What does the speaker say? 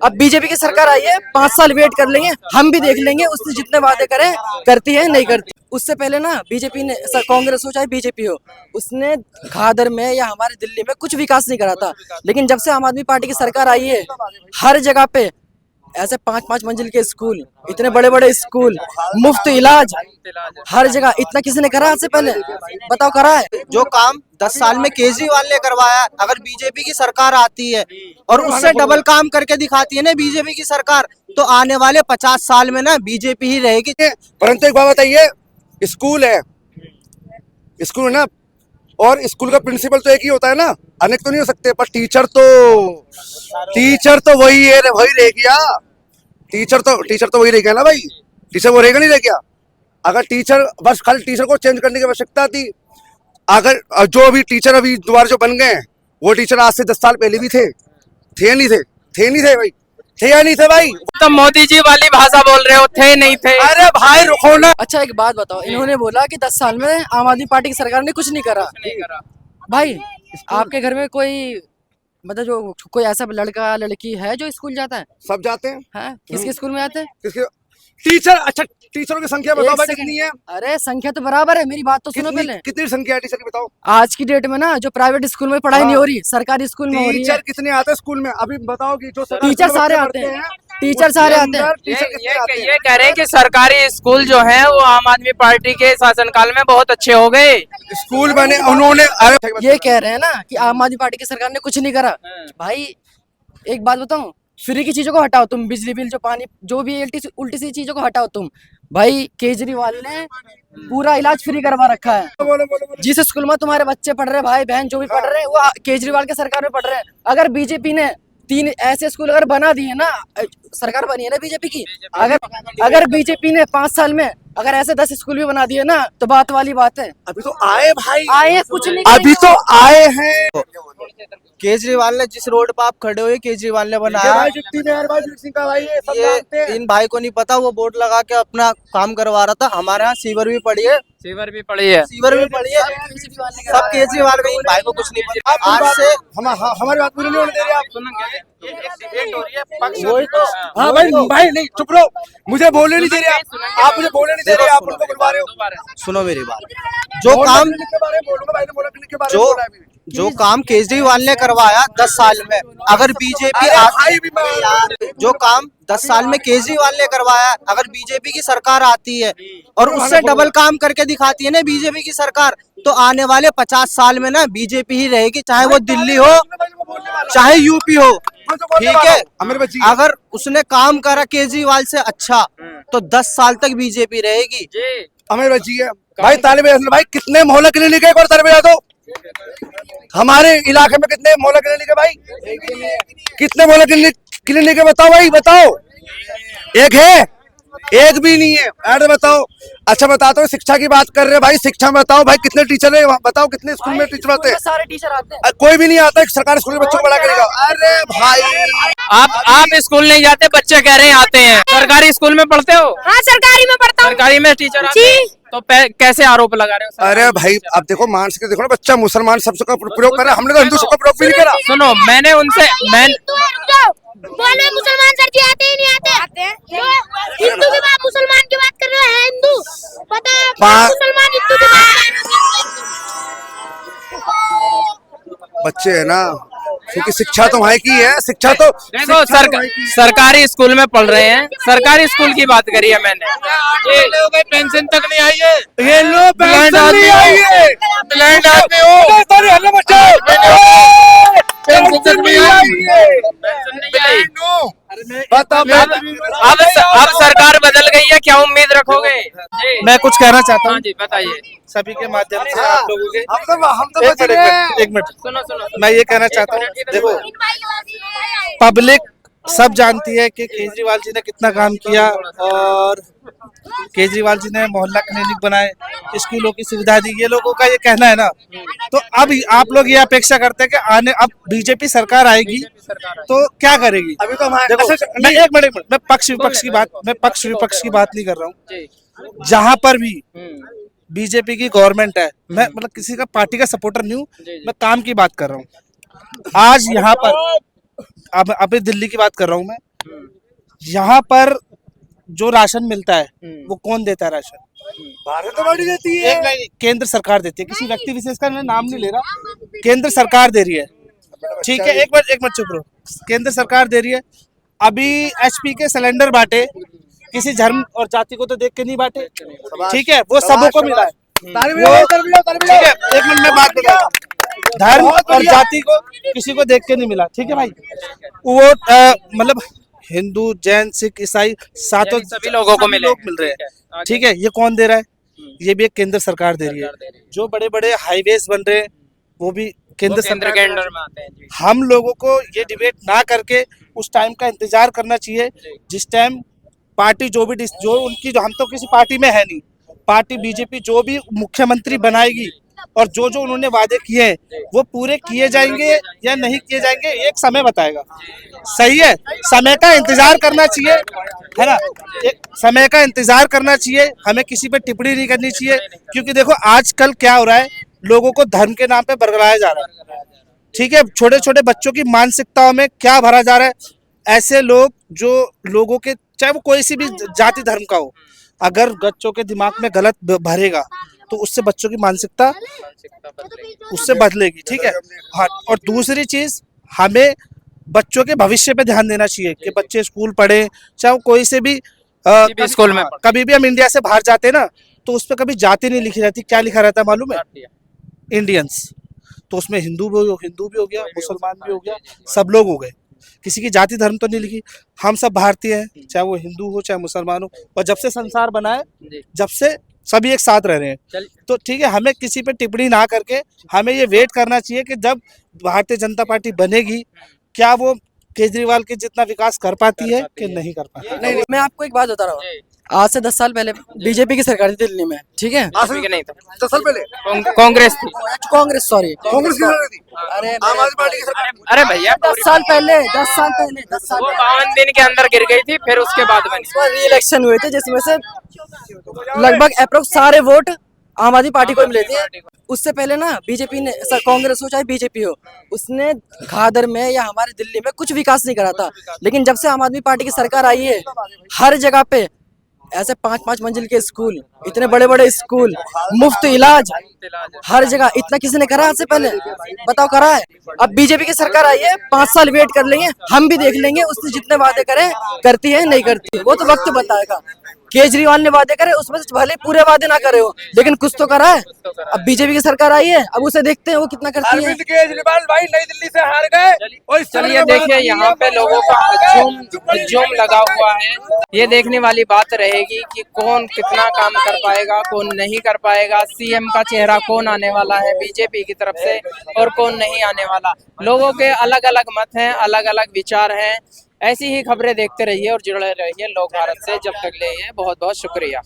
अब बीजेपी की सरकार आई है, 5 साल वेट कर लेंगे, हम भी देख लेंगे उसने जितने वादे करे करती है नहीं करती। उससे पहले ना बीजेपी ने, कांग्रेस हो चाहे बीजेपी हो, उसने घाघर में या हमारे दिल्ली में कुछ विकास नहीं करा था। लेकिन जब से आम आदमी पार्टी की सरकार आई है, हर जगह पे ऐसे 5-5 मंजिल के स्कूल, इतने बड़े बड़े स्कूल, मुफ्त इलाज, हर जगह इतना किसी ने करा आज से पहले? बताओ करा है? जो काम 10 साल में केजरीवाल ने करवाया, अगर बीजेपी की सरकार आती है और उससे डबल काम करके दिखाती है ना बीजेपी की सरकार, तो आने वाले 50 साल में ना बीजेपी ही रहेगी। परंतु एक बात बताइए, स्कूल है, स्कूल है ना, और स्कूल का प्रिंसिपल तो एक ही होता है ना, अनेक तो नहीं हो सकते, पर टीचर तो वही है, वही रह गया। टीचर तो वही रह गया ना भाई, टीचर वो रहेगा नहीं रह गया। अगर टीचर, बस खाली टीचर को चेंज करने की आवश्यकता थी। अगर जो अभी टीचर अभी दोबारा जो बन गए, वो टीचर आज से 10 साल पहले भी थे नहीं थे भाई, थे या नहीं थे भाई? तो मोदी जी वाली भाषा बोल रहे हो, थे नहीं थे? अरे भाई रुको ना। अच्छा एक बात बताओ, इन्होंने बोला कि 10 साल में आम आदमी पार्टी की सरकार ने कुछ नहीं करा। भाई आपके घर में कोई, मतलब जो कोई ऐसा लड़का लड़की है जो स्कूल जाता है? सब जाते हैं। किसके स्कूल में आते हैं? किसके? टीचर। अच्छा टीचरों की संख्या बताओ भाई कितनी है? अरे संख्या तो बराबर है, मेरी बात तो सुनो पहले। कितनी संख्या है टीचर की बताओ? आज की डेट में ना जो प्राइवेट स्कूल में पढ़ाई नहीं हो रही, सरकारी स्कूल में हो रही है। टीचर कितने आते हैं स्कूल में? अभी बताओ कि जो टीचर सारे आते हैं, टीचर सारे आते हैं। ये कह रहे हैं कि सरकारी स्कूल जो है वो आम आदमी पार्टी के शासनकाल में बहुत अच्छे हो गए। स्कूल बने उन्होंने। ये कह रहे हैं ना कि आम आदमी पार्टी की सरकार ने कुछ नहीं करा। भाई एक बात बताऊं, फ्री की चीजों को हटाओ तुम, बिजली बिल, जो पानी, जो भी उल्टी सी चीजों को हटाओ तुम। भाई केजरीवाल ने पूरा इलाज फ्री करवा रखा है। जिस स्कूल में तुम्हारे बच्चे पढ़ रहे, भाई बहन जो भी पढ़ रहे हैं, वो केजरीवाल के सरकार में पढ़ रहे हैं। अगर बीजेपी ने 3 ऐसे स्कूल अगर बना दिए ना, सरकार बनी है ना बीजेपी की, अगर बीजेपी ने 5 साल में अगर ऐसे 10 स्कूल भी बना दिए ना, तो बात वाली बात है। अभी तो आए भाई, आए कुछ नहीं, अभी तो आए हैं। केजरीवाल ने जिस रोड पर आप खड़े हुए, केजरीवाल ने बनाया। ये इन भाई को नहीं पता, वो बोर्ड लगा के अपना काम करवा रहा था। हमारे यहाँ सीवर भी पड़ी है, सीवर भी पड़ी है, सब केजरीवाल का। इन भाई को कुछ नहीं पता। आज से हमारी बात पूरी नहीं होने दे रहे आप। वही तो। हाँ भाई नहीं, चुप रहो, मुझे बोलने नहीं दे रहे आप मुझे बोलने नहीं दे रहे, आप उनको बुलवा रहे हो। सुनो मेरी बात। जो काम केजरीवाल ने करवाया 10 साल में, अगर बीजेपी जो काम 10 साल में केजरीवाल ने करवाया, अगर बीजेपी की सरकार आती है और उससे डबल काम करके दिखाती है ना बीजेपी की सरकार, तो आने वाले 50 साल में ना बीजेपी ही रहेगी, चाहे वो दिल्ली हो चाहे यूपी हो। ठीक है, अगर उसने काम करा केजरीवाल से अच्छा, तो 10 साल तक बीजेपी रहेगी। अमीर बच्ची है भाई, तालिब भाई कितने मोहल्ला क्लिनिक है, एक बार तालिब दो। हमारे इलाके में कितने मोहल्ला क्लिनिक है भाई? कितने मोहल्ला क्लिनिक है बताओ भाई, बताओ। एक है? एक भी नहीं है। अरे बताओ। अच्छा बताता हूँ, शिक्षा की बात कर रहे हैं भाई, शिक्षा में बताओ भाई कितने टीचर है, बताओ कितने स्कूल में टीचर आते हैं? सारे टीचर आते हैं। कोई भी नहीं आता सरकारी स्कूल में बच्चों को पढ़ा करेगा। अरे भाई आप स्कूल नहीं जाते, बच्चे कह रहे हैं आते हैं। सरकारी स्कूल में पढ़ते हो? हाँ सरकारी में पढ़ता हूँ। सरकारी में टीचर आते हैं, तो कैसे आरोप लगा रहे हो? अरे भाई अब देखो, मानसिक देखो ना, बच्चा मुसलमान शब्द का प्रयोग कर रहा है, हमने तो हिंदू शब्द का प्रयोग भी नहीं करा। सुनो, मैंने उनसे बोले मुसलमान सर जी आते ही नहीं आते। हिंदू की बात, मुसलमान की बात कर रहे हैं, हिंदू पता है, मुसलमान हिंदू की बात। बच्चे है ना, क्योंकि शिक्षा तो वहाँ की है, शिक्षा तो देखो सरकारी स्कूल में पढ़ रहे हैं, सरकारी स्कूल की बात करी है मैंने। ये पेंशन तक नहीं आई है, ये लो पेंशन नहीं आई है, ब्लाइंड आदमी हो, पेंशन तक नहीं आई है। अब सरकार बदल गई है, क्या उम्मीद रखोगे? मैं कुछ कहना चाहता हूँ जी बताइए। सभी के माध्यम से आप लोगों के। हम तो एक मिनट, सुनो, मैं ये कहना चाहता हूँ, देखो पब्लिक सब जानती है कि केजरीवाल जी ने कितना काम किया, और केजरीवाल जी ने मोहल्ला क्लिनिक बनाए, स्कूलों की सुविधा दी, ये लोगों का ये कहना है ना। तो अब आप लोग ये अपेक्षा करते हैं कि अब बीजेपी सरकार आएगी तो क्या करेगी? अभी तो देखो, मैं एक मिनट मैं पक्ष विपक्ष की बात नहीं कर रहा हूँ। जहाँ पर भी बीजेपी की गवर्नमेंट है, मैं मतलब किसी का पार्टी का सपोर्टर नहीं हूँ, मैं काम की बात कर रहा हूँ। अब अभी दिल्ली की बात कर रहा हूँ मैं, यहाँ पर जो राशन मिलता है वो कौन देता है राशन? भारत बड़ी देती है। एक नहीं, केंद्र सरकार देती है, किसी व्यक्ति विशेष का मैं नाम नहीं ले रहा, केंद्र सरकार दे रही है। ठीक है, एक मिनट चुप रहो, केंद्र सरकार दे रही है। अभी एचपी के सिलेंडर बांटे, किसी धर्म और जाति को तो देख के नहीं बांटे, ठीक है, वो सबों को मिला है। ठीक है, एक मिनट में बात बता, धर्म और जाति को किसी को देख के नहीं मिला, ठीक है भाई। वो मतलब हिंदू, जैन, सिख, ईसाई सातों सभी लोगों को मिले, लोग मिल रहे हैं, ठीक है। ये कौन दे रहा है? ये भी एक केंद्र सरकार दे रही है। जो बड़े बड़े हाईवेज बन रहे हैं वो भी केंद्र सरकार के अंडर में आते हैं जी। हम लोगों को ये डिबेट ना करके उस टाइम का इंतजार करना चाहिए जिस टाइम पार्टी जो उनकी, जो हम तो किसी पार्टी में है नहीं, पार्टी बीजेपी जो भी मुख्यमंत्री बनाएगी और जो उन्होंने वादे किए हैं वो पूरे किए जाएंगे या नहीं किए जाएंगे, एक समय बताएगा। सही है, समय का इंतजार करना चाहिए, है ना, एक समय का इंतजार करना चाहिए, हमें किसी पे टिप्पणी नहीं करनी चाहिए। क्योंकि देखो आजकल क्या हो रहा है, लोगों को धर्म के नाम पे बरगलाया जा रहा है, ठीक है। छोटे छोटे बच्चों की मानसिकताओं में क्या भरा जा रहा है, ऐसे लोग जो लोगों के, चाहे वो कोई सी भी जाति धर्म का हो, अगर बच्चों के दिमाग में गलत भरेगा तो उससे बच्चों की मानसिकता उससे बदलेगी, ठीक है। हाँ, और दूसरी चीज, हमें बच्चों के भविष्य पे ध्यान देना चाहिए कि बच्चे स्कूल पढ़े, चाहे वो कोई से भी स्कूल में कभी भी हम इंडिया से बाहर जाते हैं ना तो उस पर कभी जाति नहीं लिखी रहती, क्या लिखा रहता है मालूम है? इंडियंस। तो उसमें हिंदू भी हो गया, मुसलमान भी हो गया, सब लोग हो गए, किसी की जाति धर्म तो नहीं लिखी। हम सब भारतीय हैं, चाहे वो हिंदू हो चाहे मुसलमान हो, और जब से संसार बना है जब से सभी एक साथ रह रहे हैं। तो ठीक है, हमें किसी पे टिप्पणी ना करके हमें ये वेट करना चाहिए कि जब भारतीय जनता पार्टी बनेगी क्या वो केजरीवाल के जितना विकास कर पाती है कि नहीं कर पाती है। नहीं, मैं आपको एक बात बता रहा हूँ, आज से 10 साल पहले बीजेपी की सरकार थी दिल्ली में, ठीक है। नहीं था, 10 साल पहले कांग्रेस थी। कांग्रेस, सॉरी, कांग्रेस की सरकार थी, अरे आम आदमी पार्टी की सरकार। अरे भैया 10 साल पहले 10 साल पहले वो 52 दिन के अंदर गिर गई थी, फिर उसके बाद बनी। री इलेक्शन हुए थे जिसमें से लगभग अप्रोक्स सारे वोट आम आदमी पार्टी को मिले थे। उससे पहले ना बीजेपी ने, कांग्रेस हो चाहे बीजेपी हो, उसने घाघर में या हमारे दिल्ली में कुछ विकास नहीं करा था। लेकिन जब से आम आदमी पार्टी की सरकार आई है, हर जगह पे ऐसे 5-5 मंजिल के स्कूल, इतने बड़े बड़े स्कूल, मुफ्त इलाज, हर जगह इतना किसी ने करा आज से पहले? बताओ, करा है? अब बीजेपी की सरकार आई है, 5 साल वेट कर लेंगे, हम भी देख लेंगे उसने जितने वादे करे करती है नहीं करती, वो तो वक्त बताएगा। केजरीवाल ने वादे करे, उसमें से भले पूरे वादे ना करे हो, लेकिन कुछ तो करा है। अब बीजेपी की सरकार आई है, अब उसे देखते हैं वो कितना करती है। अरविंद केजरीवाल भाई नई दिल्ली से हार गए और चलिए देखिए, यहाँ पे लोगों का हजूम लगा हुआ है। ये देखने वाली बात रहेगी कि कौन कितना काम कर पाएगा, कौन नहीं कर पाएगा, सीएम का चेहरा कौन आने वाला है बीजेपी की तरफ से और कौन नहीं आने वाला। लोगों के अलग अलग मत हैं, अलग अलग विचार हैं। ऐसी ही खबरें देखते रहिए और जुड़े रहिए लोक भारत से। जब तक ले बहुत बहुत शुक्रिया।